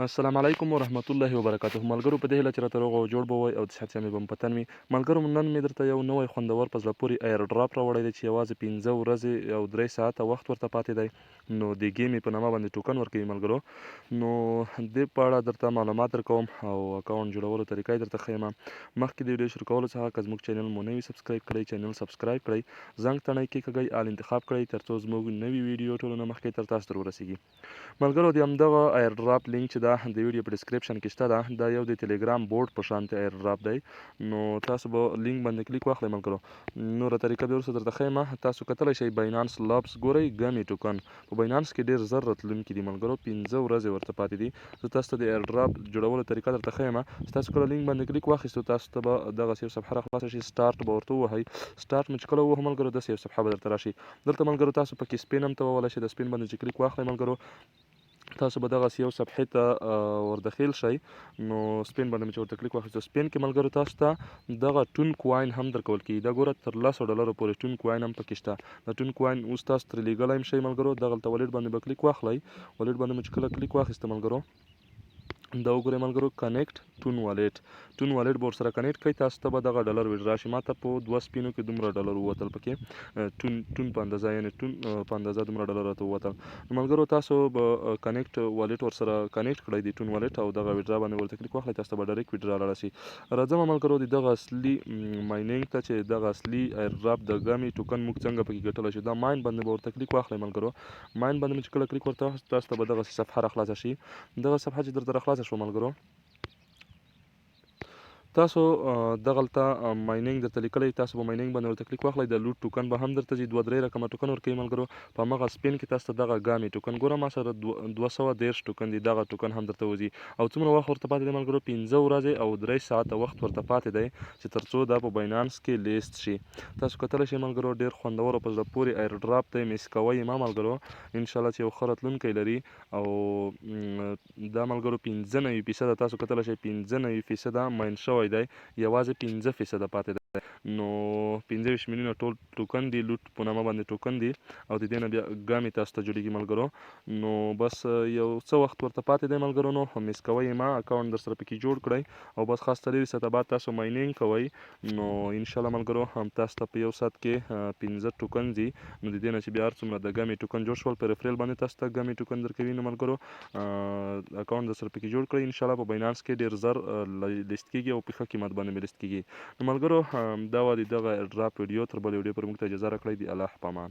السلام علیکم ورحمت الله وبرکاته. ملګرو په دې هیله چې راته روغ او جوړ به وئ او د صحت یابۍ به مو په تن وي. ملګرو نن مې درته یو نوی خوندور په زړه پورې ایر ډراپ راوړی دی چې یوازې 15 ورځې او 3 ساعته وخت ورته پاتې دی. نو د ګیمې په نامه باندې ټوکن ورکوي ملګرو. نو دې په اړه درته معلومات درکوم او اکاونټ جوړولو طریقه یې درته ښیم. مخکې د ویډیو شروع کولو څخه که زموږ چینل مو نه وي سبسکرایب کړی چینل سبسکرایب کړئ، زنګ تڼۍ کېکاږئ، آل انتخاب کړئ ترڅو زموږ نوي ویډیو ټولو نه مخکې تر تاسو در ورسیږي. ملګرو د همدغه ایر ډراپ لینک چې ده د ویډیو په ډسکرپشن کې شته ده. دا یو د ټلیګرام بورډ په شانتې ایر ډراپ دی. نو تاسو به لینک باندې کلیک واخلئ ملګرو. نوره طریقه بیا وروسته درته ښیم. تاسو کتلی شئ باینانس لابس ګورئ ګمې ټوکن په باینانس کې ډېر زر راتلونکي دي ملګرو، 15 ورځې ورته پاتې دي. زه تاسو ته د ایر ډراپ جوړولو طریقه درته ښیم. چې تاسو کله لینک باندې کلیک واخیستو تاسو ته به دغسې یو صفحه راخلاصه شي، سټارټ به ورته ووهئ. سټارټ مو چې کله ووهو ملګرو داسې یو صفحه به درته راشي. دلته ملګرو تاسو پکې سپین هم توولی شئ. د سپین باندې چې کلیک واخلئ ملګرو تاسو به دغسې یو صفحې ته ورداخل شئ. نو سپین باندې مې چې ورته کلیک واخیستو سپین کې ملګرو تاسو ته دغه ټون کوین هم درکول کېږي. دا ګوره تر $10 پورې ټون کوین هم پکې شته. دا ټون کوین اوس تاسو ترې لیږلی هم شئ ملګرو. دغلته والېټ باندې به کلیک واخلئ. والېټ باندې مو چې کله کلیک واخیسته ملګرو دا وګورئ ملګرو کنیکټ ټون والېټ. ټون والېټ به ورسره کنیکټ کړئ. تاسو ته به دغه ډالر ویډرا شي. ما ته په 2 سپینو کې دومره ډالر ووتل پکې ټون په اندازه یعنې ټون په اندازه دومره ډالر راته ووتل. نو ملګرو تاسو به کنیکټ والېټ ورسره کنیکټ کړئ د ټون والېټ او دغه ویډرا باندې ورته کلیک واخلئ. تاسو ته به ډایرکټ ویډرا لاړه شي. راځم ملګرو د دغه اصلي ماینینګ ته چې دغه اصلي ایر ډراپ د ګمې ټوکن موږ څنګه پکې ګټلی شو. دا ماین باندې به ورته کلیک واخلئ ملګرو. ماین باندې مو چې کله کلیک ورته واخیست تاسو ته به دغسې صفحه راخلاصه شي. دغه صفحه چې درته راخلاصه شوه ملګرو تاسو دغلته ماینینګ درته لیکلی تاسو به ماینینګ باندې ورته کلیک واخلئ. د لوټ ټوکن به هم درته ځي 2-3 رقمه ټوکن ورکوي ملګرو. په همغه سپین کې تاسو ته دغه ګامې ټوکن ګوره ما سره 230 ټوکن دي. دغه ټوکن هم درته وځي او څومره وخت ورته پاتې دی ملګرو 15 ورځې او 3 ساعته وخت ورته پاتې دی چې تر څو دا په باینانس کې لیست شي. تاسو کتلی شئ ملګرو ډېر خوندور او په زړه پورې ایر ډراپ دی. مس کوئ یې مه ملګرو. انشاءالله چې یو ښه راتلونکی لري او دا ملګرو 95% تاسو کتلی شئ 95% ماین شوی دی، یوازې 15% پاتې دی. نو 25 میلیونه ټول ټوکن دي لوټ په نامه باندې ټوکن دي او د دې نه بیا ګامې تاسو ته جوړېږي ملګرو. نو بس یو څه وخت ورته پاتې دی ملګرو. نو مس کوئ یې مه. اکاونټ در سره پکې جوړ کړئ او بس خاص 3 ساعته بعد تاسو ماینینګ کوئ. نو انشاءالله ملګرو تاسو ته په یو ساعت کې 15 ټوکن ځي. نو د دې نه چې بیا هر څومره د ګامې ټوکن جوړ شول په ریفریل باندې تاسو ته ګامې ټوکن درکوي. نو ملګرو اکاونټ در سره پکې جوړ کړئ. انشاءالله په باینانس کې ډېر زر لیست کېږي او په ښه قیمت باندې مې لیست کېږي. نو ملګرو دا وه د دغه ډراپ ویډیو. تر بلې ویډیو پورې موږ ته اجازه راکړئ. د الله په امان.